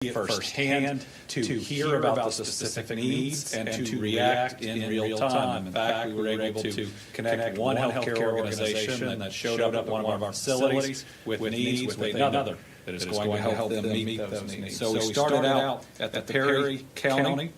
it firsthand, to hear about the specific needs, and to react in real time. In fact, we were able to connect one healthcare organization that showed up at one of our facilities with needs with another that is going to help them meet those needs. So we started out at the Perry County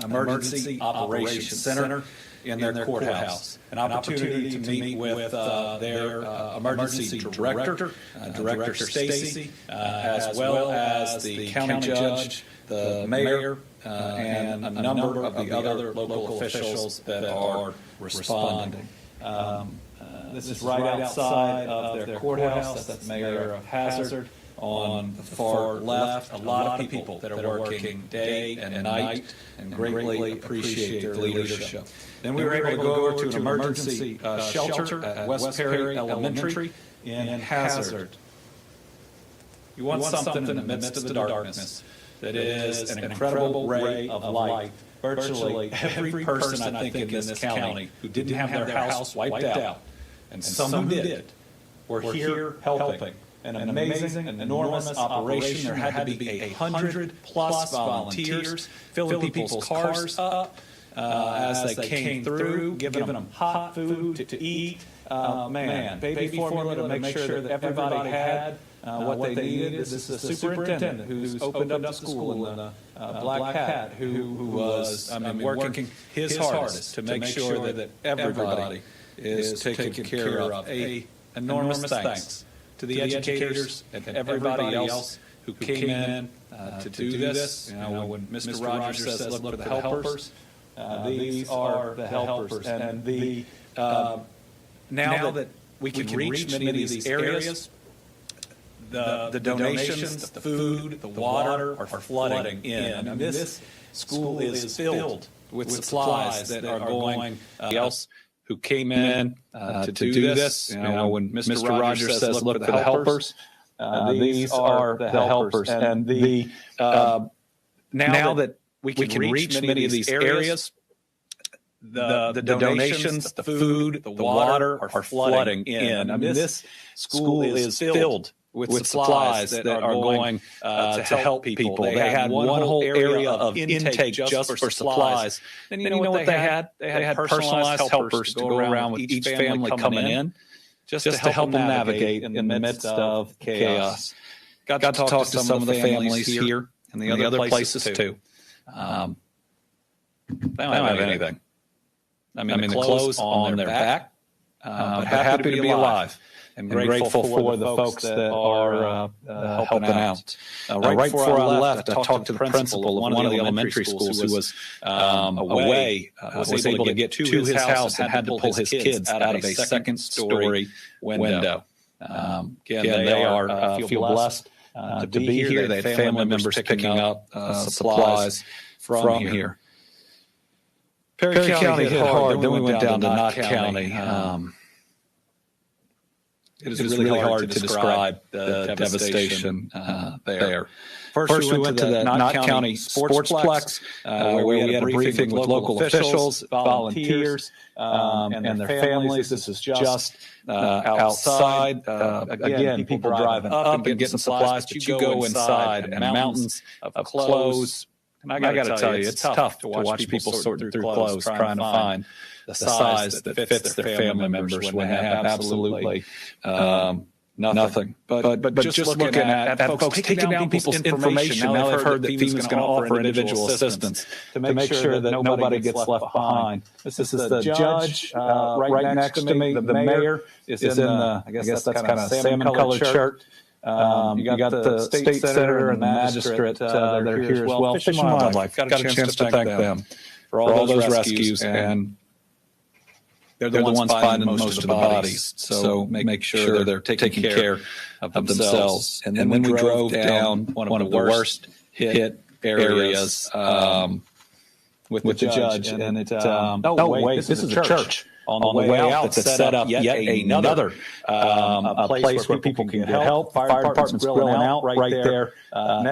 Emergency Operations Center in their courthouse. An opportunity to meet with their emergency director, Director Stacy, as well as the county judge, the mayor, and a number of the other local officials that are responding. This is right outside of their courthouse. That's Mayor of Hazard. On the far left, a lot of people that are working day and night and greatly appreciate their leadership. Then we were able to go over to an emergency shelter at West Perry Elementary in Hazard. You want something in the midst of the darkness that is an incredible ray of light. Virtually every person, I think, in this county who didn't have their house wiped out, and some who did, were here helping. An amazing, enormous operation. There had to be 100+ volunteers filling people's cars up as they came through, giving them hot food to eat. Baby formula to make sure that everybody had what they needed. This is the superintendent who's opened up the school in a black hat, who was working his hardest to make sure that everybody is taken care of. Enormous thanks to the educators and everybody else who came in to do this. When Mr. Rogers says, look for the helpers, these are the helpers. And now that we can reach many of these areas, the donations, the food, the water are flooding in. And this school is filled with supplies that are going else who came in to do this. When Mr. Rogers says, look for the helpers, these are the helpers. And now that we can reach many of these areas, the donations, the food, the water are flooding in. This school is filled with supplies that are going to help people. They had one whole area of intake just for supplies. And you know what they had? They had personalized helpers to go around with each family coming in just to help them navigate in the midst of chaos. Got to talk to some of the families here and the other places too. They don't have anything. The clothes on their back, but happy to be alive. And grateful for the folks that are helping out. Right before I left, I talked to the principal of one of the elementary schools who was away, was able to get to his house and had to pull his kids out of a second-story window. Again, they feel blessed to be here. They had family members picking up supplies from here. Perry County hit hard. Then we went down to Knott County. It is really hard to describe the devastation there. First, we went to the Knott County Sportsplex, where we had a briefing with local officials, volunteers, and their families. This is just outside. Again, people driving up and getting supplies, but you go inside and mountains of clothes. And I got to tell you, it's tough to watch people sort through clothes, trying to find the size that fits their family members when they have absolutely nothing. But just looking at folks taking down people's information, now they've heard that FEMA's going to offer individual assistance to make sure that nobody gets left behind. This is the judge right next to me. The mayor is in the, I guess that's kind of salmon-colored shirt. You got the state senator and the magistrate that are here as well. Fish and Wildlife. Got a chance to thank them for all those rescues, and they're the ones finding most of the bodies. So make sure they're taking care of themselves. And then we drove down one of the worst hit areas with the judge. And this is a church on the way out that's set up yet another a place where people can get help. Fire department's grilling out right there.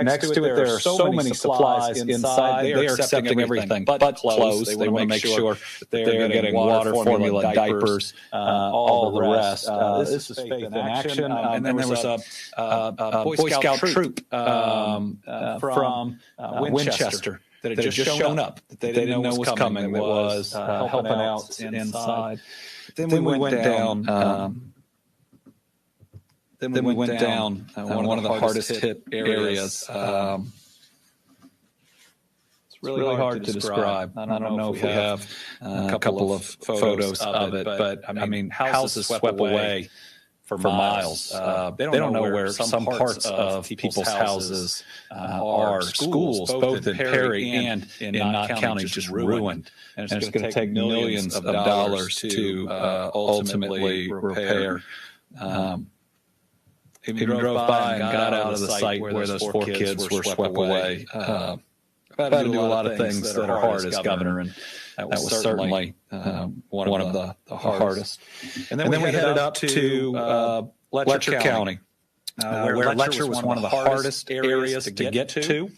Next to it, there are so many supplies inside. They are accepting everything but clothes. They want to make sure that they're getting water, formula, diapers, all the rest. This is Faith in Action. And then there was a Boy Scout troop from Winchester that had just shown up, that they didn't know was coming, that was helping out inside. Then we went down. Then we went down one of the hardest hit areas. It's really hard to describe. I don't know if we have a couple of photos of it, but I mean, houses swept away for miles. They don't know where some parts of people's houses are. Schools, both in Perry and in Knott County, just ruined. And it's going to take millions of dollars to ultimately repair. He drove by and got out of the site where those four kids were swept away. I've had to do a lot of things that are hard as governor, and that was certainly one of the hardest. And then we headed up to Letcher County, where Letcher was one of the hardest areas to get to.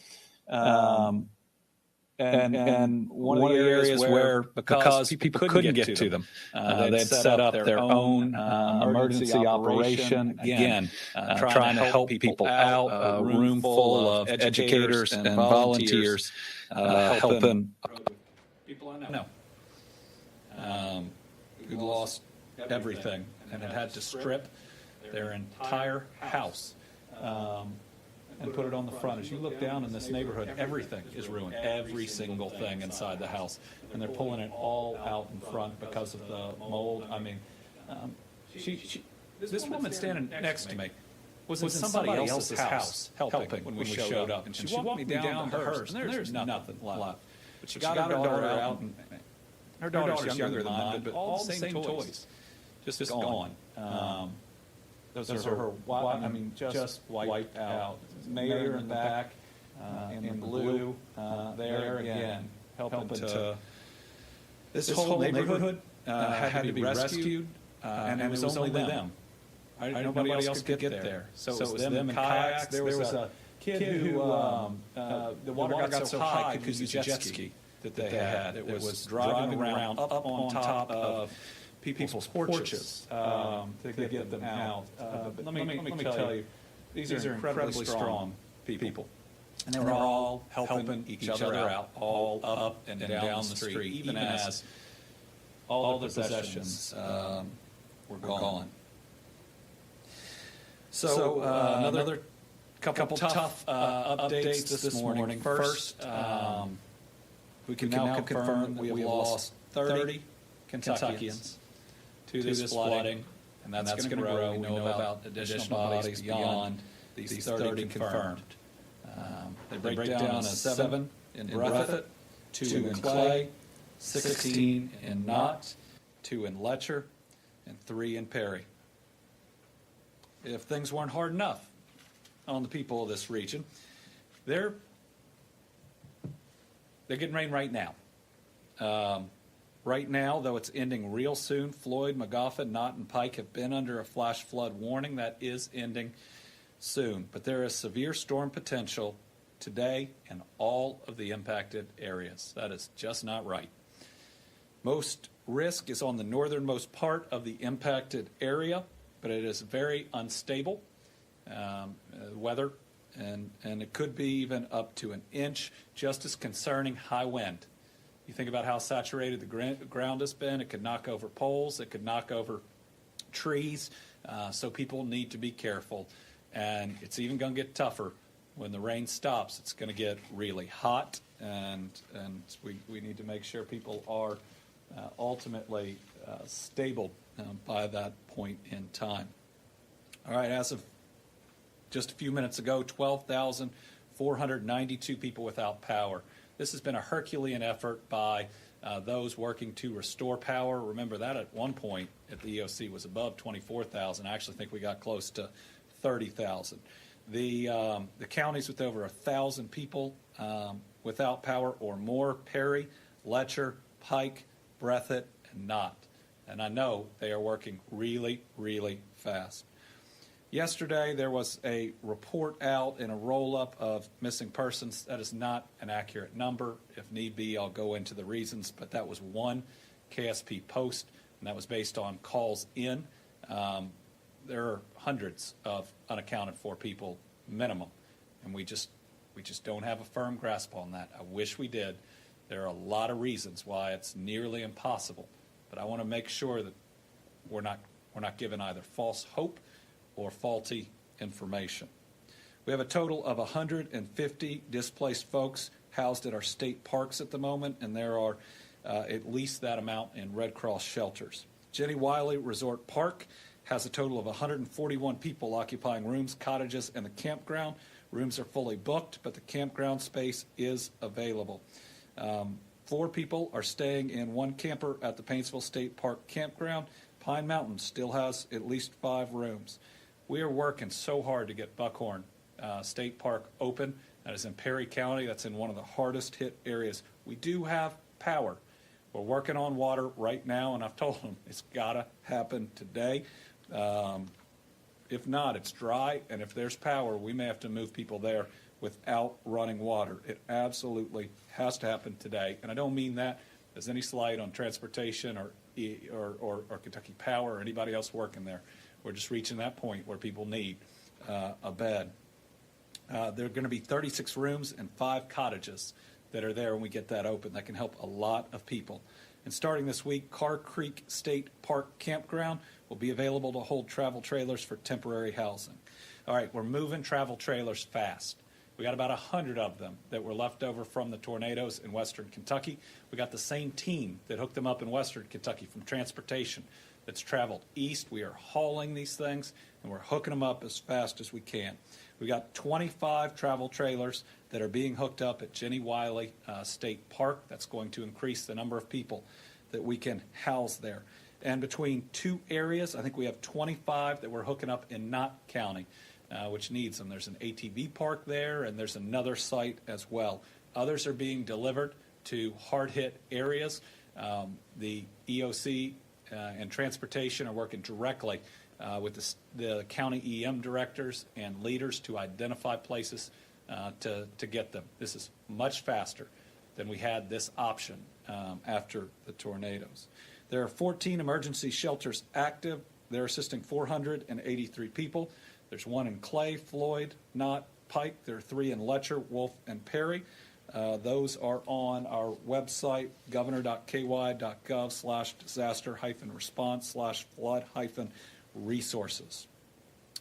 And one of the areas where, because people couldn't get to them, they had set up their own emergency operation, again, trying to help people out, a room full of educators and volunteers helping people I know who lost everything and had to strip their entire house and put it on the front. As you look down in this neighborhood, everything is ruined. Every single thing inside the house. And they're pulling it all out in front because of the mold. I mean, this woman standing next to me was in somebody else's house helping when we showed up. And she walked me down to hers, and there's nothing left. But she got her daughter out, and her daughter's younger than mine, but all the same toys, just gone. Those are her, just wiped out. Mayor in the back, in blue, there again, helping to. This whole neighborhood had to be rescued, and it was only them. Nobody else could get there. So it was them in kayaks. There was a kid who, the water got so high, could use a jet ski that they had. It was driving around up on top of people's porches to get them out. But let me tell you, these are incredibly strong people. And they were all helping each other out, all up and down the street, even as all the possessions were gone. So another couple tough updates this morning. First, we can now confirm that we have lost 30 Kentuckians to this flooding, and that's going to grow. We know about additional bodies beyond these 30 confirmed. They break down as 7 in Breathitt, 2 in Clay, 16 in Knott, 2 in Letcher, and 3 in Perry. If things weren't hard enough on the people of this region, they're getting rain right now. Right now, though it's ending real soon, Floyd, McGoffin, Knott, and Pike have been under a flash flood warning. That is ending soon. But there is severe storm potential today in all of the impacted areas. That is just not right. Most risk is on the northernmost part of the impacted area, but it is very unstable weather, and it could be even up to an inch. Just as concerning, high wind. You think about how saturated the ground has been. It could knock over poles. It could knock over trees. So people need to be careful. And it's even going to get tougher when the rain stops. It's going to get really hot, and we need to make sure people are ultimately stable by that point in time. All right, as of just a few minutes ago, 12,492 people without power. This has been a Herculean effort by those working to restore power. Remember that at one point at the EOC was above 24,000. I actually think we got close to 30,000. The counties with over 1,000 people without power or more: Perry, Letcher, Pike, Breathitt, and Knott. And I know they are working really, really fast. Yesterday, there was a report out in a roll-up of missing persons. That is not an accurate number. If need be, I'll go into the reasons, but that was one KSP post, and that was based on calls in. There are hundreds of unaccounted for people minimum, and we just don't have a firm grasp on that. I wish we did. There are a lot of reasons why it's nearly impossible, but I want to make sure that we're not given either false hope or faulty information. We have a total of 150 displaced folks housed at our state parks at the moment, and there are at least that amount in Red Cross shelters. Jenny Wiley Resort Park has a total of 141 people occupying rooms, cottages, and the campground. Rooms are fully booked, but the campground space is available. 4 people are staying in one camper at the Paintsville State Park campground. Pine Mountain still has at least 5 rooms. We are working so hard to get Buckhorn State Park open. That is in Perry County. That's in one of the hardest hit areas. We do have power. We're working on water right now, and I've told them it's got to happen today. If not, it's dry, and if there's power, we may have to move people there without running water. It absolutely has to happen today, and I don't mean that as any slight on transportation or Kentucky Power or anybody else working there. We're just reaching that point where people need a bed. There are going to be 36 rooms and 5 cottages that are there when we get that open. That can help a lot of people. And starting this week, Carr Creek State Park Campground will be available to hold travel trailers for temporary housing. All right, we're moving travel trailers fast. We got about 100 of them that were left over from the tornadoes in western Kentucky. We got the same team that hooked them up in western Kentucky from transportation that's traveled east. We are hauling these things, and we're hooking them up as fast as we can. We got 25 travel trailers that are being hooked up at Jenny Wiley State Park. That's going to increase the number of people that we can house there. And between 2 areas, I think we have 25 that we're hooking up in Knott County, which needs them. There's an ATV park there, and there's another site as well. Others are being delivered to hard-hit areas. The EOC and transportation are working directly with the county EM directors and leaders to identify places to get them. This is much faster than we had this option after the tornadoes. There are 14 emergency shelters active. They're assisting 483 people. There's 1 in Clay, Floyd, Knott, Pike. There are 3 in Letcher, Wolf, and Perry. Those are on our website, governor.ky.gov/disaster-response/flood-resources.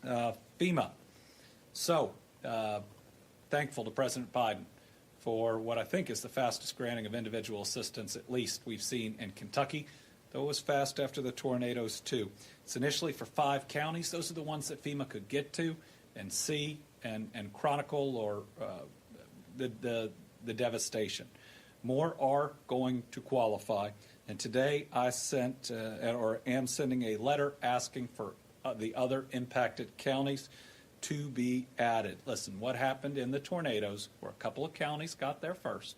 FEMA. So, thankful to President Biden for what I think is the fastest granting of individual assistance, at least we've seen in Kentucky, though it was fast after the tornadoes too. It's initially for 5 counties. Those are the ones that FEMA could get to and see and chronicle or the devastation. More are going to qualify, and today I sent or am sending a letter asking for the other impacted counties to be added. Listen, what happened in the tornadoes were a couple of counties got there first,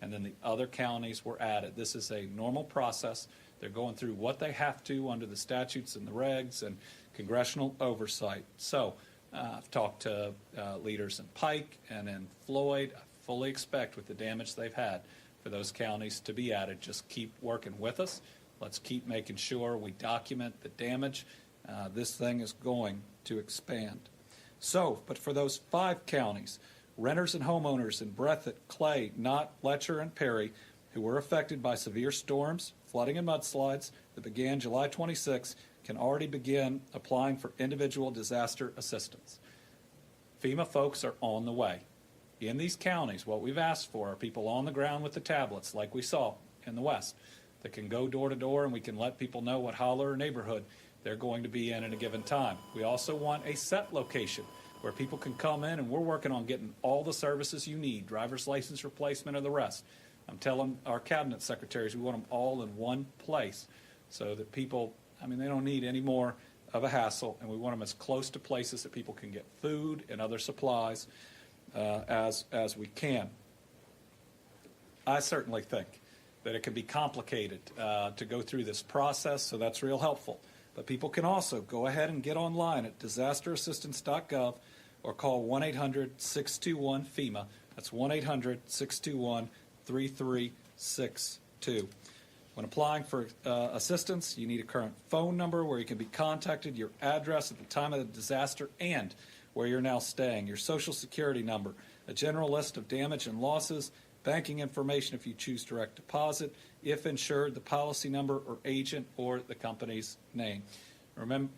and then the other counties were added. This is a normal process. They're going through what they have to under the statutes and the regs and congressional oversight. So I've talked to leaders in Pike and in Floyd. I fully expect with the damage they've had for those counties to be added. Just keep working with us. Let's keep making sure we document the damage. This thing is going to expand. So, but for those 5 counties, renters and homeowners in Breathitt, Clay, Knott, Letcher, and Perry who were affected by severe storms, flooding, and mudslides that began July 26 can already begin applying for individual disaster assistance. FEMA folks are on the way. In these counties, what we've asked for are people on the ground with the tablets, like we saw in the West, that can go door to door and we can let people know what holler or neighborhood they're going to be in at a given time. We also want a set location where people can come in, and we're working on getting all the services you need, driver's license replacement or the rest. I'm telling our cabinet secretaries we want them all in one place so that people, they don't need any more of a hassle, and we want them as close to places that people can get food and other supplies as we can. I certainly think that it can be complicated to go through this process, so that's real helpful. But people can also go ahead and get online at disasterassistance.gov or call 1-800-621-FEMA. That's 1-800-621-3362. When applying for assistance, you need a current phone number where you can be contacted, your address at the time of the disaster, and where you're now staying, your Social Security number, a general list of damage and losses, banking information if you choose direct deposit, if insured, the policy number or agent or the company's name. Remember,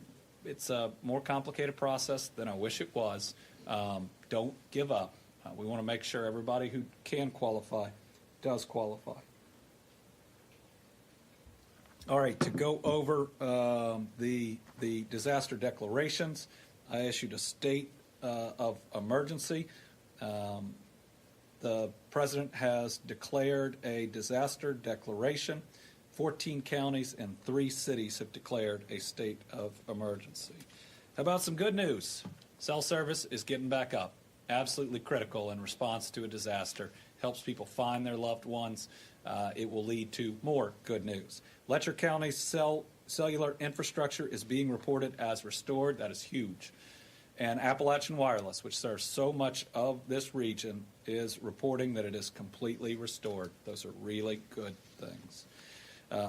it's a more complicated process than I wish it was. Don't give up. We want to make sure everybody who can qualify does qualify. All right, to go over the disaster declarations, I issued a state of emergency. The president has declared a disaster declaration. 14 counties and 3 cities have declared a state of emergency. How about some good news? Cell service is getting back up. Absolutely critical in response to a disaster. Helps people find their loved ones. It will lead to more good news. Letcher County's cellular infrastructure is being reported as restored. That is huge. And Appalachian Wireless, which serves so much of this region, is reporting that it is completely restored. Those are really good things.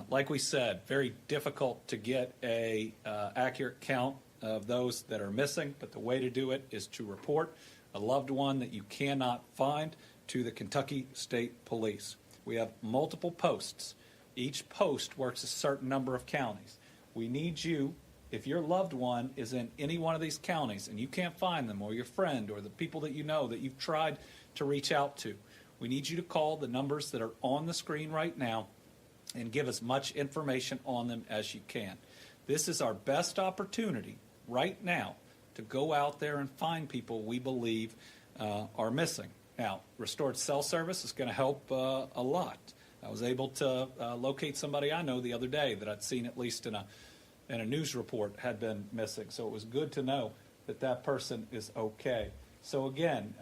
Like we said, very difficult to get a accurate count of those that are missing, but the way to do it is to report a loved one that you cannot find to the Kentucky State Police. We have multiple posts. Each post works a certain number of counties. We need you, if your loved one is in any one of these counties and you can't find them, or your friend, or the people that you know that you've tried to reach out to, we need you to call the numbers that are on the screen right now and give as much information on them as you can. This is our best opportunity right now to go out there and find people we believe are missing. Now, restored cell service is going to help a lot. I was able to locate somebody I know the other day that I'd seen at least in a news report had been missing. So it was good to know that that person is okay. So again,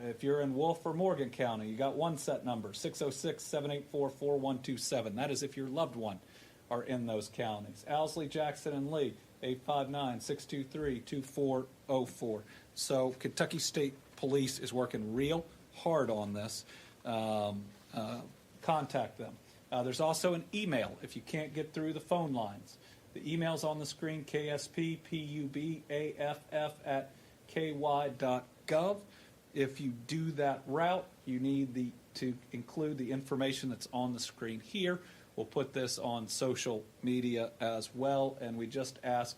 if you're in Wolf or Morgan County, you got one set number, 606-784-4127. That is if your loved one are in those counties. Owsley, Jackson, and Lee, 859-623-2404. So Kentucky State Police is working real hard on this. Contact them. There's also an email if you can't get through the phone lines. The email's on the screen, ksppubaff@ky.gov. If you do that route, you need to include the information that's on the screen here. We'll put this on social media as well, and we just ask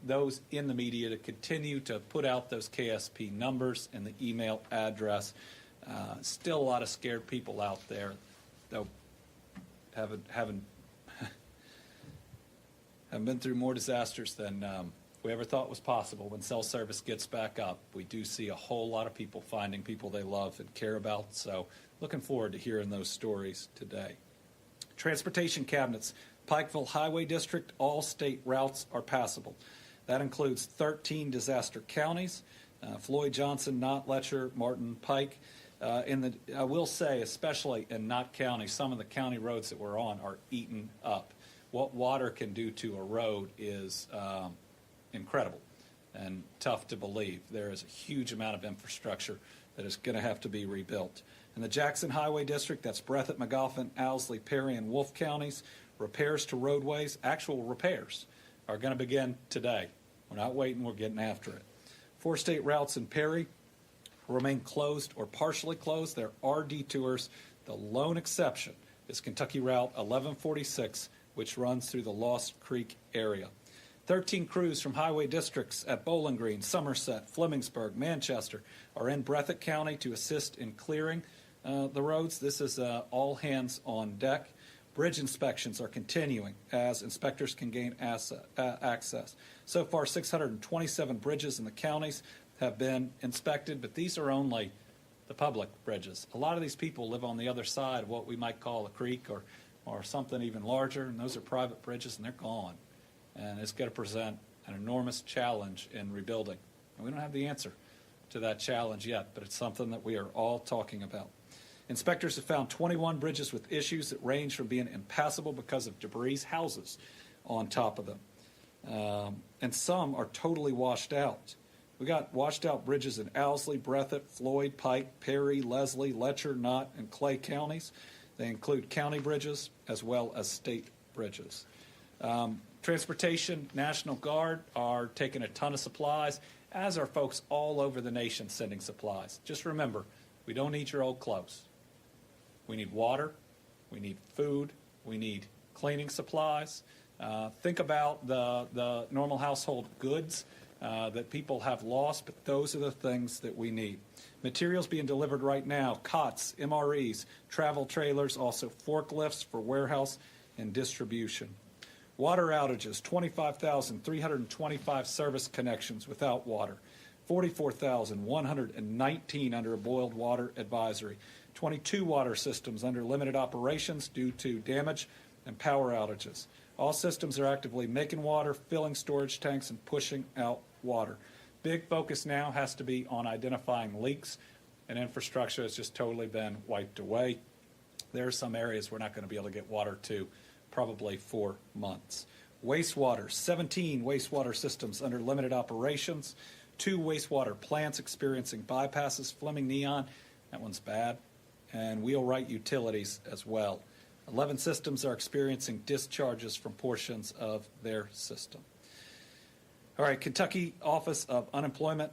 those in the media to continue to put out those KSP numbers and the email address. Still a lot of scared people out there, though haven't been through more disasters than we ever thought was possible. When cell service gets back up, we do see a whole lot of people finding people they love and care about. So looking forward to hearing those stories today. Transportation cabinets, Pikeville Highway District, all state routes are passable. That includes 13 disaster counties, Floyd, Johnson, Knott, Letcher, Martin, Pike. I will say, especially in Knott County, some of the county roads that we're on are eaten up. What water can do to a road is incredible and tough to believe. There is a huge amount of infrastructure that is going to have to be rebuilt. In the Jackson Highway District, that's Breathitt, Magoffin, Owsley, Perry, and Wolfe counties, repairs to roadways, actual repairs, are going to begin today. We're not waiting, we're getting after it. 4 state routes in Perry remain closed or partially closed. There are detours. The lone exception is Kentucky Route 1146, which runs through the Lost Creek area. 13 crews from highway districts at Bowling Green, Somerset, Flemingsburg, Manchester are in Breathitt County to assist in clearing the roads. This is all hands on deck. Bridge inspections are continuing as inspectors can gain access. So far, 627 bridges in the counties have been inspected, but these are only the public bridges. A lot of these people live on the other side of what we might call a creek or something even larger, and those are private bridges, and they're gone. And it's going to present an enormous challenge in rebuilding. And we don't have the answer to that challenge yet, but it's something that we are all talking about. Inspectors have found 21 bridges with issues that range from being impassable because of debris houses on top of them. And some are totally washed out. We got washed out bridges in Owsley, Breathitt, Floyd, Pike, Perry, Leslie, Letcher, Knott, and Clay counties. They include county bridges as well as state bridges. Transportation, National Guard are taking a ton of supplies, as are folks all over the nation sending supplies. Just remember, we don't need your old clothes. We need water, we need food, we need cleaning supplies. Think about the normal household goods that people have lost, but those are the things that we need. Materials being delivered right now: cots, MREs, travel trailers, also forklifts for warehouse and distribution. Water outages: 25,325 service connections without water, 44,119 under a boiled water advisory, 22 water systems under limited operations due to damage and power outages. All systems are actively making water, filling storage tanks, and pushing out water. Big focus now has to be on identifying leaks, and infrastructure has just totally been wiped away. There are some areas we're not going to be able to get water to probably for months. Wastewater: 17 wastewater systems under limited operations, 2 wastewater plants experiencing bypasses, Fleming Neon, that one's bad, and Wheelwright Utilities as well. 11 systems are experiencing discharges from portions of their system. All right, Kentucky Office of Unemployment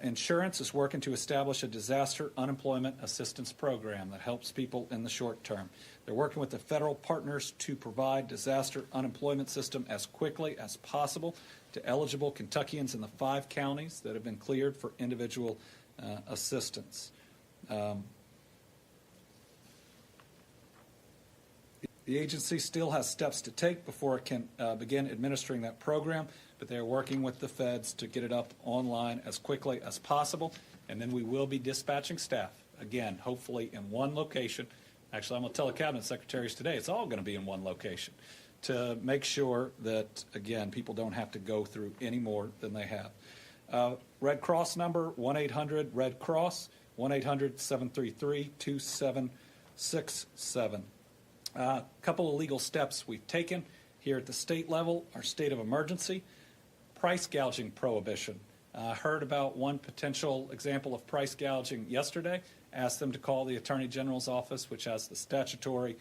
Insurance is working to establish a disaster unemployment assistance program that helps people in the short term. They're working with the federal partners to provide disaster unemployment system as quickly as possible to eligible Kentuckians in the 5 counties that have been cleared for individual assistance. The agency still has steps to take before it can begin administering that program, but they're working with the feds to get it up online as quickly as possible, and then we will be dispatching staff, again, hopefully in one location. Actually, I'm going to tell the cabinet secretaries today it's all going to be in one location to make sure that, again, people don't have to go through any more than they have. Red Cross number, 1-800-RED-CROSS, 1-800-733-2767. A couple of legal steps we've taken here at the state level: our state of emergency, price gouging prohibition. Heard about one potential example of price gouging yesterday. Asked them to call the Attorney General's office, which has the statutory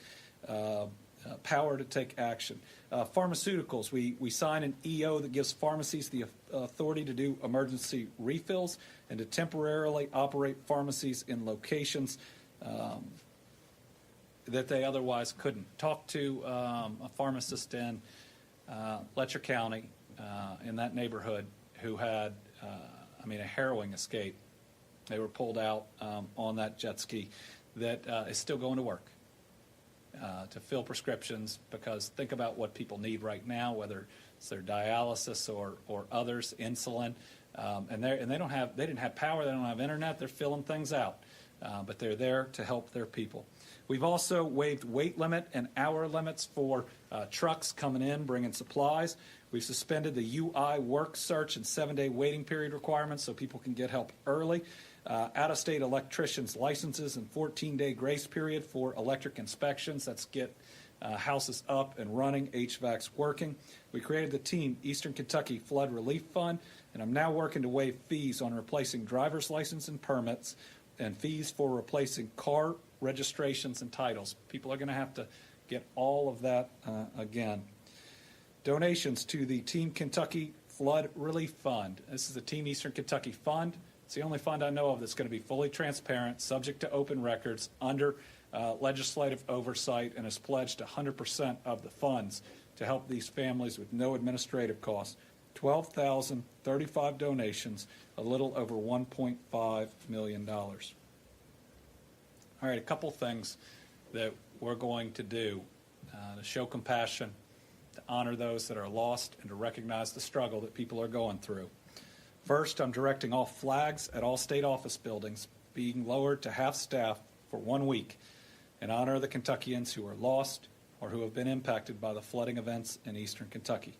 power to take action. Pharmaceuticals: we sign an EO that gives pharmacies the authority to do emergency refills and to temporarily operate pharmacies in locations that they otherwise couldn't. Talk to a pharmacist in Letcher County, in that neighborhood, who had, a harrowing escape. They were pulled out on that jet ski that is still going to work to fill prescriptions, because think about what people need right now, whether it's their dialysis or others, insulin, and they didn't have power, they don't have internet, they're filling things out, but they're there to help their people. We've also waived weight limit and hour limits for trucks coming in, bringing supplies. We've suspended the UI work search and 7-day waiting period requirements so people can get help early. Out-of-state electricians' licenses and 14-day grace period for electric inspections. That's get houses up and running, HVAC's working. We created the Team Eastern Kentucky Flood Relief Fund, and I'm now working to waive fees on replacing driver's license and permits and fees for replacing car registrations and titles. People are going to have to get all of that again. Donations to the Team Kentucky Flood Relief Fund. This is the Team Eastern Kentucky Fund. It's the only fund I know of that's going to be fully transparent, subject to open records, under legislative oversight, and has pledged 100% of the funds to help these families with no administrative costs. 12,035 donations, a little over $1.5 million. All right, a couple things that we're going to do to show compassion, to honor those that are lost, and to recognize the struggle that people are going through. First, I'm directing all flags at all state office buildings being lowered to half staff for 1 week in honor of the Kentuckians who are lost or who have been impacted by the flooding events in eastern Kentucky.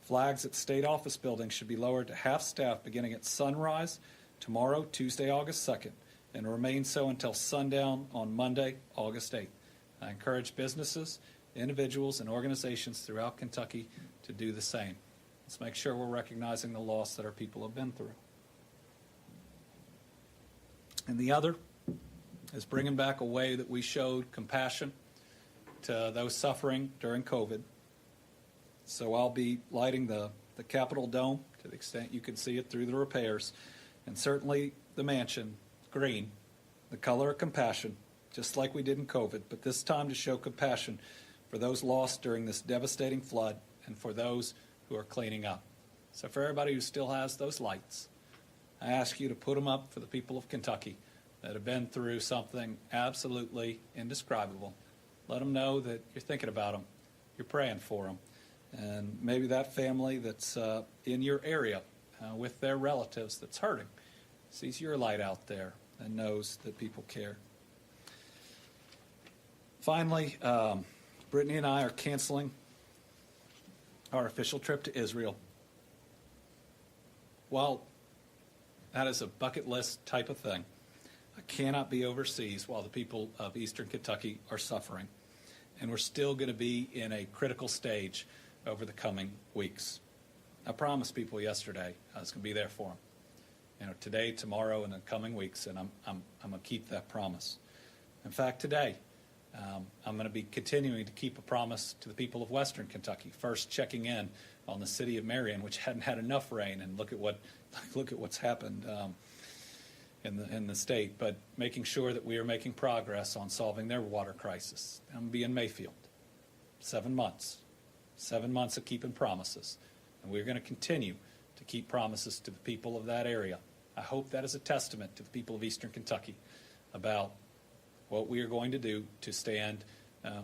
Flags at state office buildings should be lowered to half staff beginning at sunrise tomorrow, Tuesday, August 2nd, and remain so until sundown on Monday, August 8th. I encourage businesses, individuals, and organizations throughout Kentucky to do the same. Let's make sure we're recognizing the loss that our people have been through. And the other is bringing back a way that we showed compassion to those suffering during COVID. So I'll be lighting the Capitol Dome to the extent you can see it through the repairs, and certainly the mansion green, the color of compassion, just like we did in COVID, but this time to show compassion for those lost during this devastating flood and for those who are cleaning up. So for everybody who still has those lights, I ask you to put them up for the people of Kentucky that have been through something absolutely indescribable. Let them know that you're thinking about them, you're praying for them, and maybe that family that's in your area with their relatives that's hurting sees your light out there and knows that people care. Finally, Brittany and I are canceling our official trip to Israel. While that is a bucket list type of thing, I cannot be overseas while the people of Eastern Kentucky are suffering. And we're still going to be in a critical stage over the coming weeks. I promised people yesterday I was going to be there for them. Today, tomorrow, and the coming weeks, and I'm going to keep that promise. In fact, today, I'm going to be continuing to keep a promise to the people of Western Kentucky. First, checking in on the city of Marion, which hadn't had enough rain, and look at what's happened in the state. But making sure that we are making progress on solving their water crisis. I'm going to be in Mayfield, 7 months of keeping promises, and we're going to continue to keep promises to the people of that area. I hope that is a testament to the people of Eastern Kentucky about what we are going to do to stand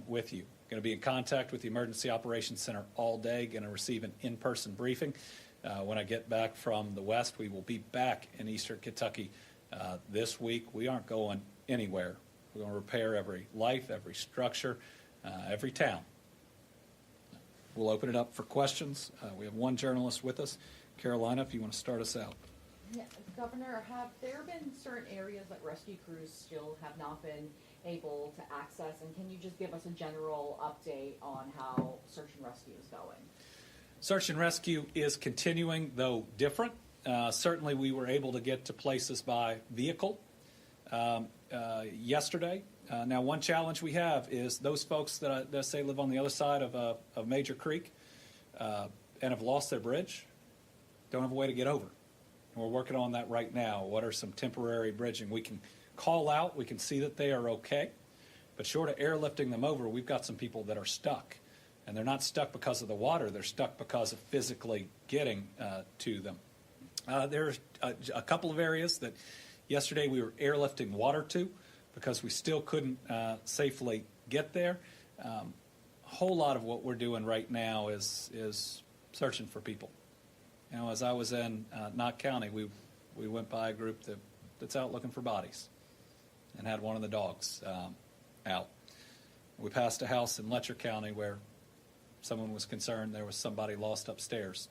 with you. Going to be in contact with the Emergency Operations Center all day, going to receive an in-person briefing. When I get back from the West, we will be back in Eastern Kentucky this week. We aren't going anywhere. We're going to repair every life, every structure, every town. We'll open it up for questions. We have one journalist with us. Carolina, if you want to start us out. Yeah, Governor, have there been certain areas that rescue crews still have not been able to access? And can you just give us a general update on how search and rescue is going? Search and rescue is continuing, though different. Certainly we were able to get to places by vehicle yesterday. Now, one challenge we have is those folks that say live on the other side of Major Creek and have lost their bridge, don't have a way to get over. And we're working on that right now. What are some temporary bridging? We can call out, we can see that they are okay, but short of airlifting them over, we've got some people that are stuck. And they're not stuck because of the water, they're stuck because of physically getting to them. There's a couple of areas that yesterday we were airlifting water to because we still couldn't safely get there. A whole lot of what we're doing right now is searching for people. As I was in Knott County, we went by a group that's out looking for bodies and had one of the dogs out. We passed a house in Letcher County where someone was concerned there was somebody lost upstairs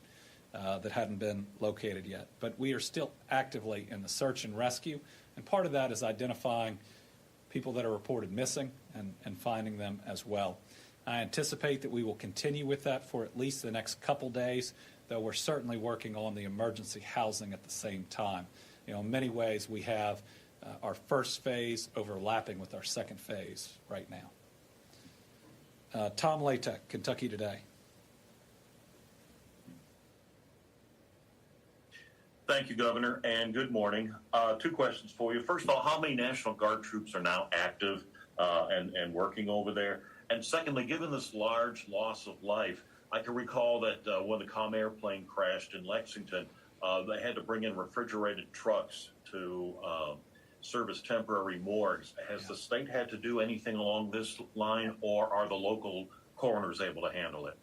that hadn't been located yet. But we are still actively in the search and rescue, and part of that is identifying people that are reported missing and finding them as well. I anticipate that we will continue with that for at least the next couple days, though we're certainly working on the emergency housing at the same time. In many ways, we have our first phase overlapping with our second phase right now. Tom Latek, Kentucky Today. Thank you, Governor, and good morning. Two questions for you. First of all, how many National Guard troops are now active and working over there? And secondly, given this large loss of life, I can recall that when the Com Air plane crashed in Lexington, they had to bring in refrigerated trucks to serve as temporary morgues. Has the state had to do anything along this line, or are the local coroners able to handle it?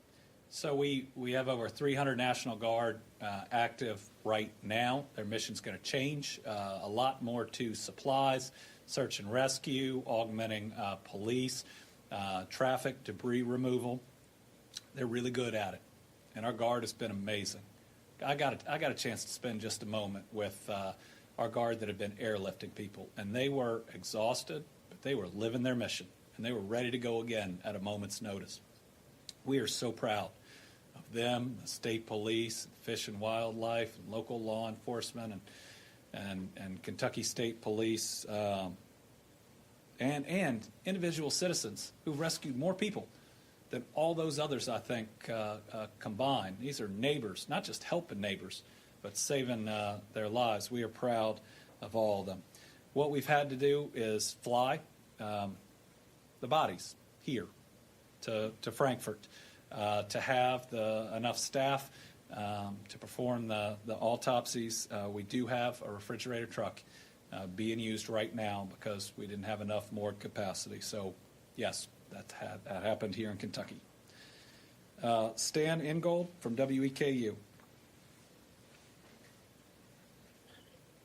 So we have over 300 National Guard active right now. Their mission's going to change a lot more to supplies, search and rescue, augmenting police, traffic, debris removal. They're really good at it, and our Guard has been amazing. I got a chance to spend just a moment with our Guard that had been airlifting people, and they were exhausted, but they were living their mission, and they were ready to go again at a moment's notice. We are so proud of them, the state police, Fish and Wildlife, and local law enforcement, and Kentucky State Police, and individual citizens who've rescued more people than all those others, I think, combined. These are neighbors, not just helping neighbors, but saving their lives. We are proud of all of them. What we've had to do is fly the bodies here to Frankfurt, to have enough staff to perform the autopsies. We do have a refrigerator truck being used right now because we didn't have enough morgue capacity. So, yes, that happened here in Kentucky. Stan Ingold from WEKU.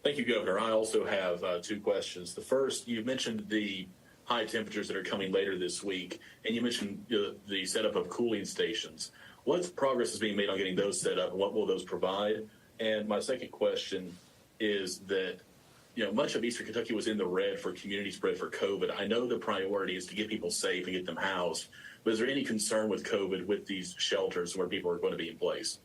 Thank you, Governor. I also have two questions. The first, you mentioned the high temperatures that are coming later this week, and you mentioned the setup of cooling stations. What progress is being made on getting those set up, and what will those provide? And my second question is that, much of Eastern Kentucky was in the red for community spread for COVID. I know the priority is to get people safe and get them housed, but is there any concern with COVID with these shelters where people are going to be in place?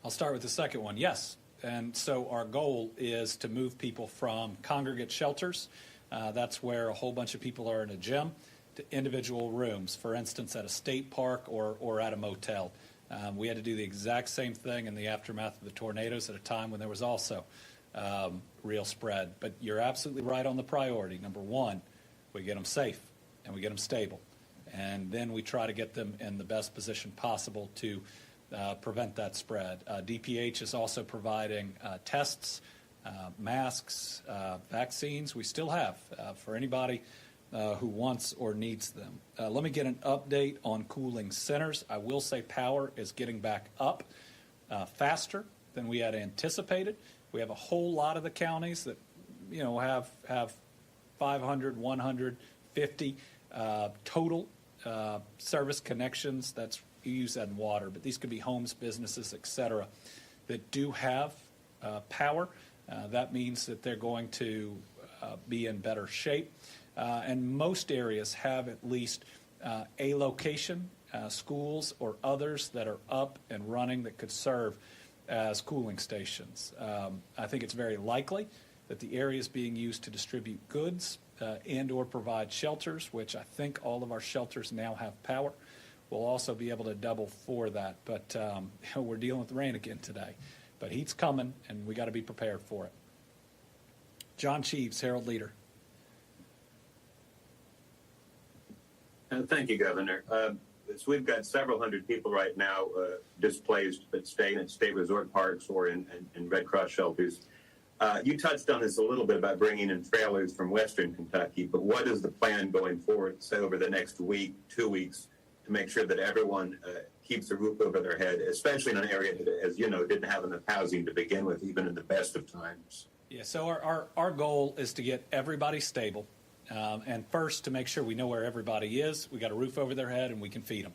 I'll start with the second one. Yes. And so our goal is to move people from congregate shelters, that's where a whole bunch of people are in a gym, to individual rooms, for instance, at a state park or at a motel. We had to do the exact same thing in the aftermath of the tornadoes at a time when there was also real spread. But you're absolutely right on the priority. Number one, we get them safe and we get them stable. And then we try to get them in the best position possible to prevent that spread. DPH is also providing tests, masks, vaccines. We still have for anybody who wants or needs them. Let me get an update on cooling centers. I will say power is getting back up faster than we had anticipated. We have a whole lot of the counties that have 500, 150 total service connections. That's, you use that in water, but these could be homes, businesses, et cetera, that do have power. That means that they're going to be in better shape. And most areas have at least a location, schools or others that are up and running that could serve as cooling stations. I think it's very likely that the areas being used to distribute goods and or provide shelters, which I think all of our shelters now have power, will also be able to double for that. But we're dealing with rain again today. But heat's coming, and we got to be prepared for it. John Cheeves, Herald Leader. Thank you, Governor. So we've got several hundred people right now displaced but staying at state resort parks or in Red Cross shelters. You touched on this a little bit about bringing in trailers from Western Kentucky, but what is the plan going forward, say over the next week, 2 weeks, to make sure that everyone keeps a roof over their head, especially in an area that, as you know, didn't have enough housing to begin with, even in the best of times? Yeah, so our goal is to get everybody stable. And first, to make sure we know where everybody is, we got a roof over their head and we can feed them.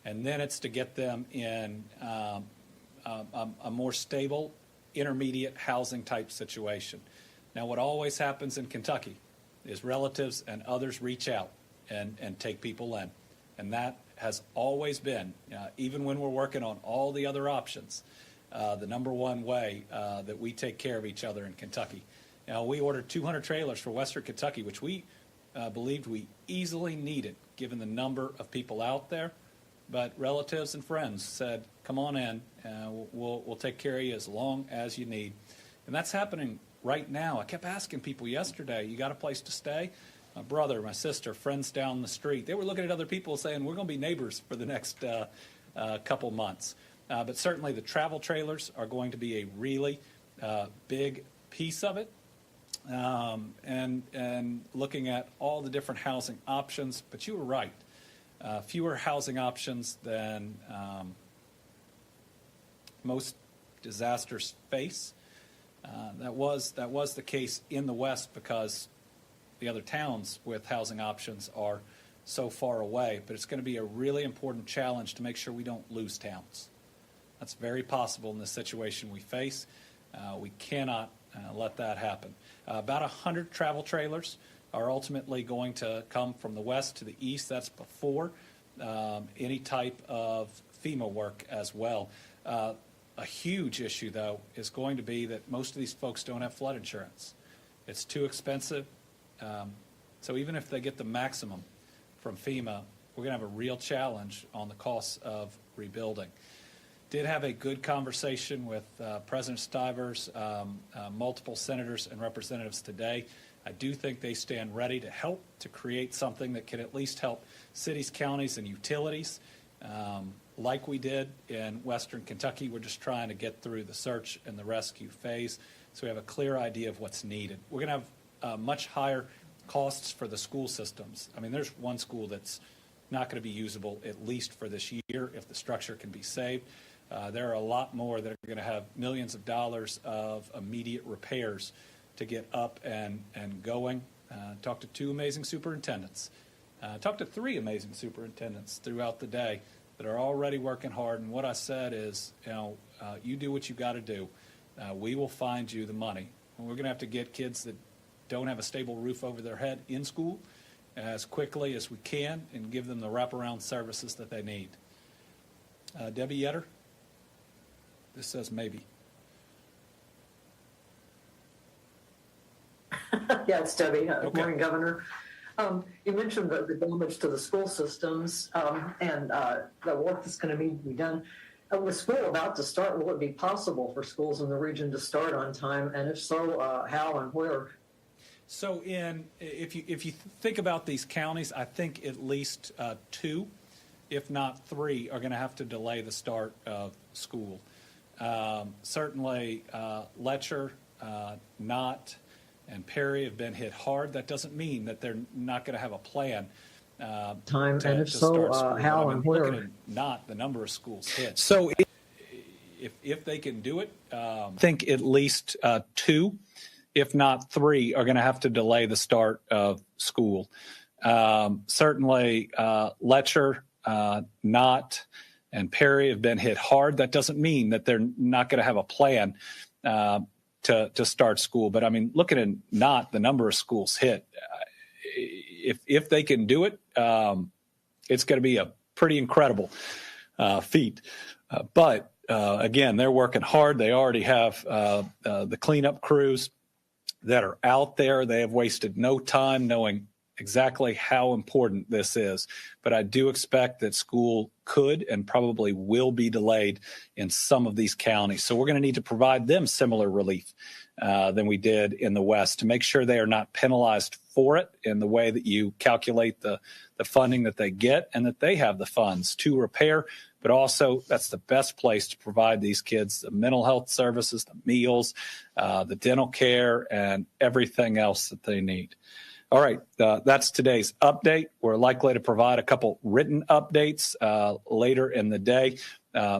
And then it's to get them in a more stable, intermediate housing type situation. Now, what always happens in Kentucky is relatives and others reach out and take people in. And that has always been, even when we're working on all the other options, the number one way that we take care of each other in Kentucky. Now, we ordered 200 trailers for Western Kentucky, which we believed we easily needed, given the number of people out there. But relatives and friends said, come on in, we'll take care of you as long as you need. And that's happening right now. I kept asking people yesterday, you got a place to stay? My brother, my sister, friends down the street, they were looking at other people saying, we're going to be neighbors for the next couple months. But certainly the travel trailers are going to be a really big piece of it. And looking at all the different housing options, but you were right. Fewer housing options than most disasters face. That was the case in the West because the other towns with housing options are so far away. But it's going to be a really important challenge to make sure we don't lose towns. That's very possible in the situation we face. We cannot let that happen. About 100 travel trailers are ultimately going to come from the west to the east. That's before any type of FEMA work as well. A huge issue, though, is going to be that most of these folks don't have flood insurance. It's too expensive. So even if they get the maximum from FEMA, we're going to have a real challenge on the costs of rebuilding. Did have a good conversation with President Stivers, multiple senators and representatives today. I do think they stand ready to help to create something that can at least help cities, counties, and utilities. Like we did in Western Kentucky, we're just trying to get through the search and the rescue phase so we have a clear idea of what's needed. We're going to have much higher costs for the school systems. I mean, there's one school that's not going to be usable at least for this year if the structure can be saved. There are a lot more that are going to have millions of dollars of immediate repairs to get up and going. Talked to two amazing superintendents. Talked to three amazing superintendents throughout the day that are already working hard. And what I said is, you do what you got to do. We will find you the money. And we're going to have to get kids that don't have a stable roof over their head in school as quickly as we can and give them the wraparound services that they need. Debbie Yetter? This says maybe. Yeah, it's Debbie. Okay. Good morning, Governor. You mentioned the damage to the school systems and the work that's going to need to be done. With school about to start, will it be possible for schools in the region to start on time? And if so, how and where? So if you think about these counties, I think at least two, if not three, are going to have to delay the start of school. Certainly Letcher, Knott, and Perry have been hit hard. That doesn't mean that they're not going to have a plan. Time, and if so, how and where? Looking at Knott, the number of schools hit. So if they can do it, I think at least two, if not three, are going to have to delay the start of school. Certainly Letcher, Knott, and Perry have been hit hard. That doesn't mean that they're not going to have a plan to start school. But I mean, looking at Knott, the number of schools hit, if they can do it, it's going to be a pretty incredible feat. But again, they're working hard. They already have the cleanup crews that are out there. They have wasted no time knowing exactly how important this is. But I do expect that school could and probably will be delayed in some of these counties. So we're going to need to provide them similar relief than we did in the West to make sure they are not penalized for it in the way that you calculate the funding that they get and that they have the funds to repair. But also, that's the best place to provide these kids the mental health services, the meals, the dental care, and everything else that they need. All right, that's today's update. We're likely to provide a couple written updates later in the day,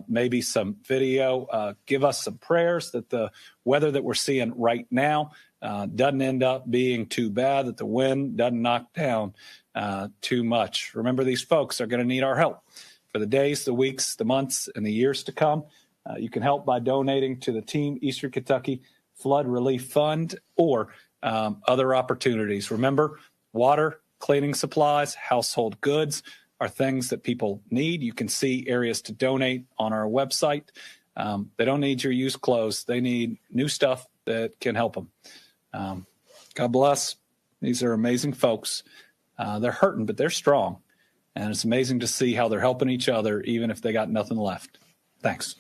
maybe some video. Give us some prayers that the weather that we're seeing right now doesn't end up being too bad, that the wind doesn't knock down too much. Remember, these folks are going to need our help for the days, the weeks, the months, and the years to come. You can help by donating to the Team Eastern Kentucky Flood Relief Fund or other opportunities. Remember, water, cleaning supplies, household goods are things that people need. You can see areas to donate on our website. They don't need your used clothes. They need new stuff that can help them. God bless. These are amazing folks. They're hurting, but they're strong. And it's amazing to see how they're helping each other, even if they got nothing left. Thanks.